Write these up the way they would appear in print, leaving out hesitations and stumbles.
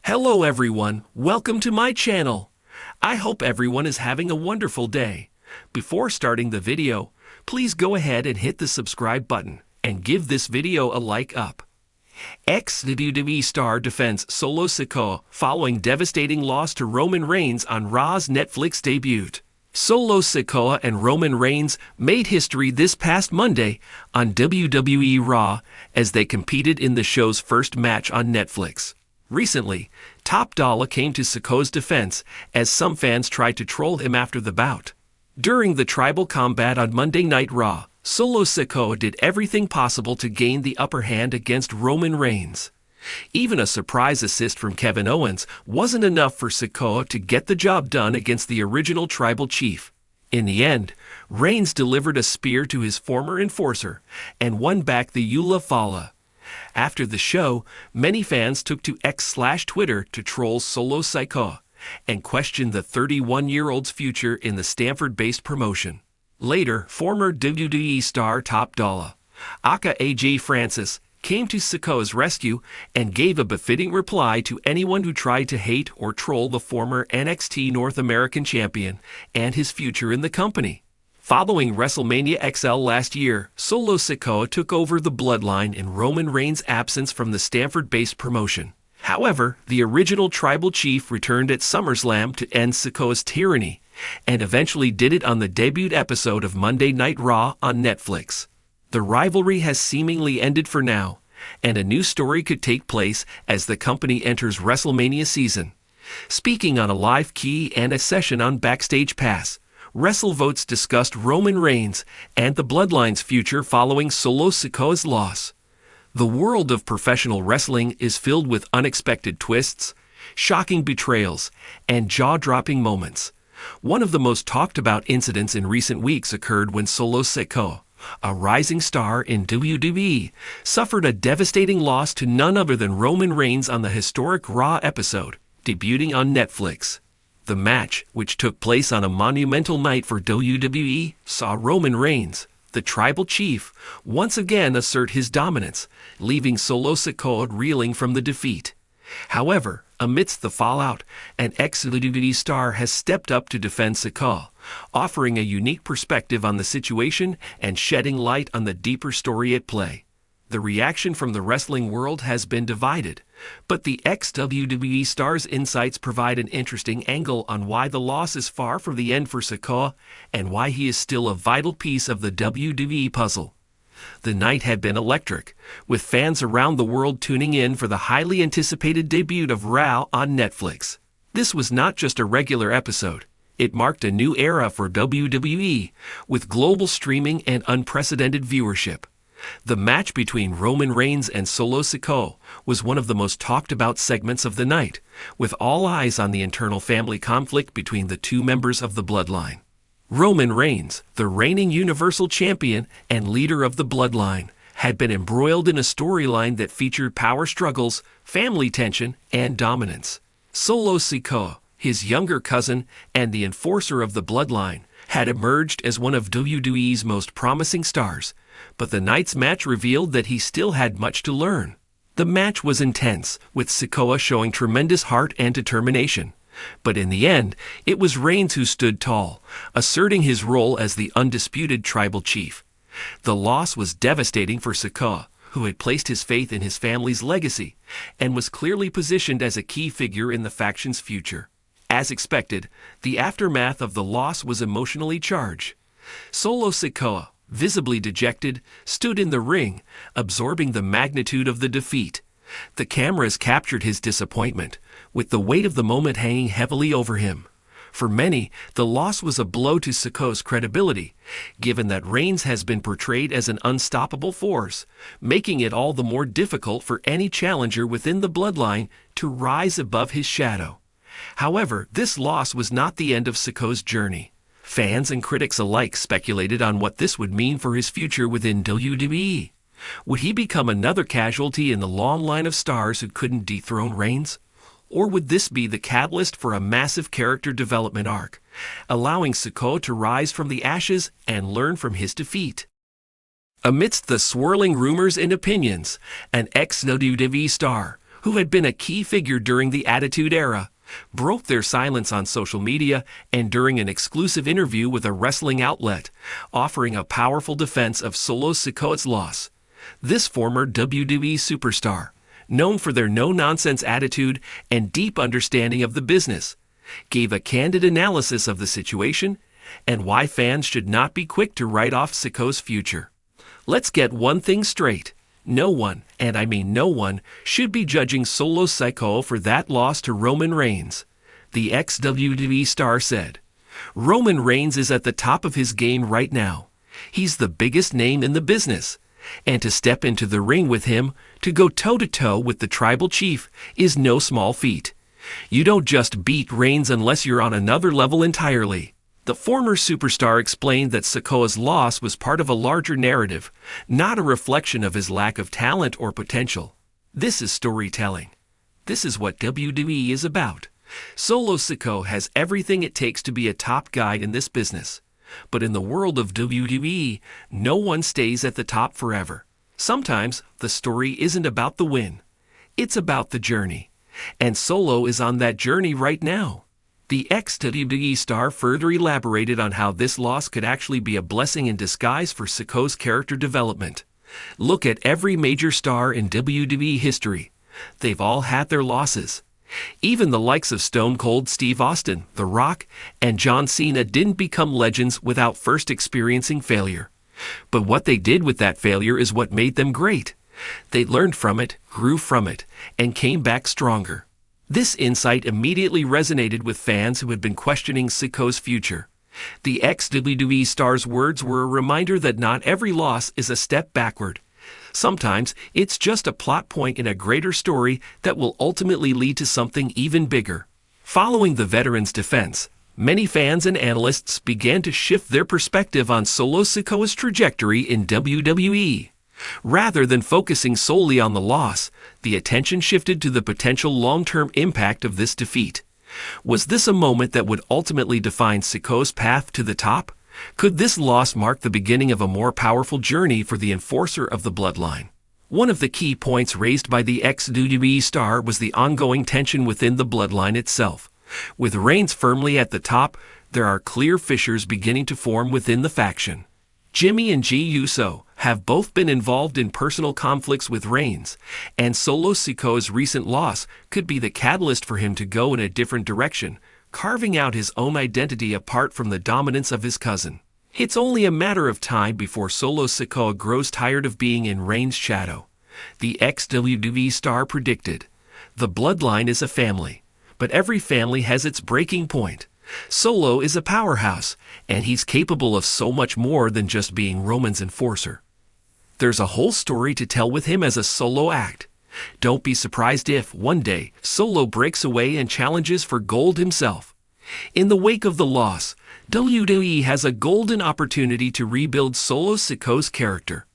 Hello everyone, welcome to my channel. I hope everyone is having a wonderful day. Before starting the video, please go ahead and hit the subscribe button and give this video a like up. Ex-WWE star defends Solo Sikoa following devastating loss to Roman Reigns on Raw's Netflix debut. Solo Sikoa and Roman Reigns made history this past Monday on WWE Raw as they competed in the show's first match on Netflix. Recently, Top Dollar came to Sikoa's defense as some fans tried to troll him after the bout. During the tribal combat on Monday Night Raw, Solo Sikoa did everything possible to gain the upper hand against Roman Reigns. Even a surprise assist from Kevin Owens wasn't enough for Sikoa to get the job done against the original tribal chief. In the end, Reigns delivered a spear to his former enforcer and won back the Eula Fala. After the show, many fans took to X/Twitter to troll Solo Sikoa and question the 31-year-old's future in the Stanford-based promotion. Later, former WWE star Top Dollar, aka AJ Francis, came to Sikoa's rescue and gave a befitting reply to anyone who tried to hate or troll the former NXT North American champion and his future in the company. Following WrestleMania XL last year, Solo Sikoa took over the bloodline in Roman Reigns' absence from the Stanford-based promotion. However, the original tribal chief returned at SummerSlam to end Sikoa's tyranny, and eventually did it on the debut episode of Monday Night Raw on Netflix. The rivalry has seemingly ended for now, and a new story could take place as the company enters WrestleMania season. Speaking on a live key and a session on Backstage Pass, Wrestle votes discussed Roman Reigns and the Bloodline's future following Solo Sikoa's loss. The world of professional wrestling is filled with unexpected twists, shocking betrayals, and jaw-dropping moments. One of the most talked about incidents in recent weeks occurred when Solo Sikoa, a rising star in WWE, suffered a devastating loss to none other than Roman Reigns on the historic Raw episode, debuting on Netflix. The match, which took place on a monumental night for WWE, saw Roman Reigns, the tribal chief, once again assert his dominance, leaving Solo Sikoa reeling from the defeat. However, amidst the fallout, an ex-WWE star has stepped up to defend Sikoa, offering a unique perspective on the situation and shedding light on the deeper story at play. The reaction from the wrestling world has been divided, but the ex-WWE star's insights provide an interesting angle on why the loss is far from the end for Sikoa and why he is still a vital piece of the WWE puzzle. The night had been electric, with fans around the world tuning in for the highly anticipated debut of Raw on Netflix. This was not just a regular episode. It marked a new era for WWE, with global streaming and unprecedented viewership. The match between Roman Reigns and Solo Sikoa was one of the most talked about segments of the night, with all eyes on the internal family conflict between the two members of the bloodline. Roman Reigns, the reigning Universal Champion and leader of the bloodline, had been embroiled in a storyline that featured power struggles, family tension, and dominance. Solo Sikoa, his younger cousin and the enforcer of the bloodline, had emerged as one of WWE's most promising stars, but the night's match revealed that he still had much to learn. The match was intense, with Sikoa showing tremendous heart and determination. But in the end, it was Reigns who stood tall, asserting his role as the undisputed tribal chief. The loss was devastating for Sikoa, who had placed his faith in his family's legacy and was clearly positioned as a key figure in the faction's future. As expected, the aftermath of the loss was emotionally charged. Solo Sikoa, visibly dejected, stood in the ring, absorbing the magnitude of the defeat. The cameras captured his disappointment, with the weight of the moment hanging heavily over him. For many, the loss was a blow to Sikoa's credibility, given that Reigns has been portrayed as an unstoppable force, making it all the more difficult for any challenger within the bloodline to rise above his shadow. However, this loss was not the end of Sikoa's journey. Fans and critics alike speculated on what this would mean for his future within WWE. Would he become another casualty in the long line of stars who couldn't dethrone Reigns? Or would this be the catalyst for a massive character development arc, allowing Sikoa to rise from the ashes and learn from his defeat? Amidst the swirling rumors and opinions, an ex-WWE star, who had been a key figure during the Attitude Era, broke their silence on social media and during an exclusive interview with a wrestling outlet, offering a powerful defense of Solo Sikoa's loss. This former WWE superstar, known for their no-nonsense attitude and deep understanding of the business, gave a candid analysis of the situation and why fans should not be quick to write off Sikoa's future. Let's get one thing straight. No one, and I mean no one, should be judging Solo Sikoa for that loss to Roman Reigns. The ex-WWE star said, "Roman Reigns is at the top of his game right now. He's the biggest name in the business. And to step into the ring with him, to go toe-to-toe with the tribal chief, is no small feat. You don't just beat Reigns unless you're on another level entirely." The former superstar explained that Sikoa's loss was part of a larger narrative, not a reflection of his lack of talent or potential. This is storytelling. This is what WWE is about. Solo Sikoa has everything it takes to be a top guy in this business. But in the world of WWE, no one stays at the top forever. Sometimes the story isn't about the win. It's about the journey. And Solo is on that journey right now. The ex-WWE star further elaborated on how this loss could actually be a blessing in disguise for Sikoa's character development. Look at every major star in WWE history. They've all had their losses. Even the likes of Stone Cold Steve Austin, The Rock, and John Cena didn't become legends without first experiencing failure. But what they did with that failure is what made them great. They learned from it, grew from it, and came back stronger. This insight immediately resonated with fans who had been questioning Sikoa's future. The ex-WWE star's words were a reminder that not every loss is a step backward. Sometimes it's just a plot point in a greater story that will ultimately lead to something even bigger. Following the veteran's defense, many fans and analysts began to shift their perspective on Solo Sikoa's trajectory in WWE. Rather than focusing solely on the loss, the attention shifted to the potential long-term impact of this defeat. Was this a moment that would ultimately define Sikoa's path to the top? Could this loss mark the beginning of a more powerful journey for the enforcer of the bloodline? One of the key points raised by the ex-WWE star was the ongoing tension within the bloodline itself. With Reigns firmly at the top, there are clear fissures beginning to form within the faction. Jimmy and Jey Uso have both been involved in personal conflicts with Reigns, and Solo Sikoa's recent loss could be the catalyst for him to go in a different direction, carving out his own identity apart from the dominance of his cousin. It's only a matter of time before Solo Sikoa grows tired of being in Reigns' shadow. The ex-WWE star predicted, "The bloodline is a family, but every family has its breaking point. Solo is a powerhouse, and he's capable of so much more than just being Roman's enforcer. There's a whole story to tell with him as a solo act. Don't be surprised if, one day, Solo breaks away and challenges for gold himself." In the wake of the loss, WWE has a golden opportunity to rebuild Solo Sikoa's character.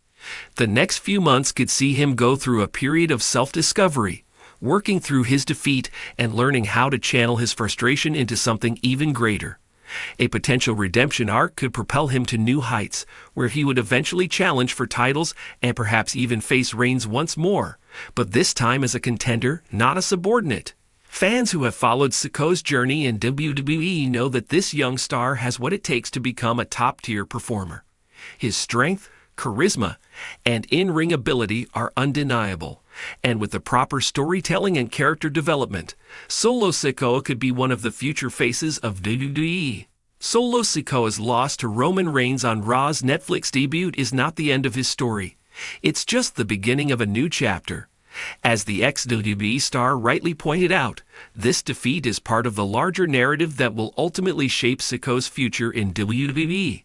The next few months could see him go through a period of self-discovery, working through his defeat and learning how to channel his frustration into something even greater. A potential redemption arc could propel him to new heights, where he would eventually challenge for titles and perhaps even face Reigns once more, but this time as a contender, not a subordinate. Fans who have followed Sikoa's journey in WWE know that this young star has what it takes to become a top-tier performer. His strength, charisma, and in-ring ability are undeniable, and with the proper storytelling and character development, Solo Sikoa could be one of the future faces of WWE. Solo Sikoa's loss to Roman Reigns on Raw's Netflix debut is not the end of his story. It's just the beginning of a new chapter. As the ex-WWE star rightly pointed out, this defeat is part of the larger narrative that will ultimately shape Sikoa's future in WWE.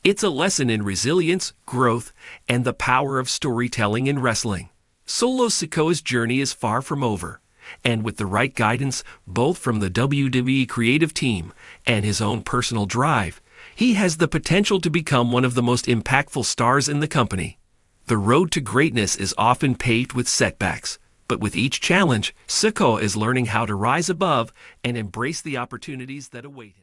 It's a lesson in resilience, growth, and the power of storytelling in wrestling. Solo Sikoa's journey is far from over, and with the right guidance, both from the WWE creative team and his own personal drive, he has the potential to become one of the most impactful stars in the company. The road to greatness is often paved with setbacks, but with each challenge, Sikoa is learning how to rise above and embrace the opportunities that await him.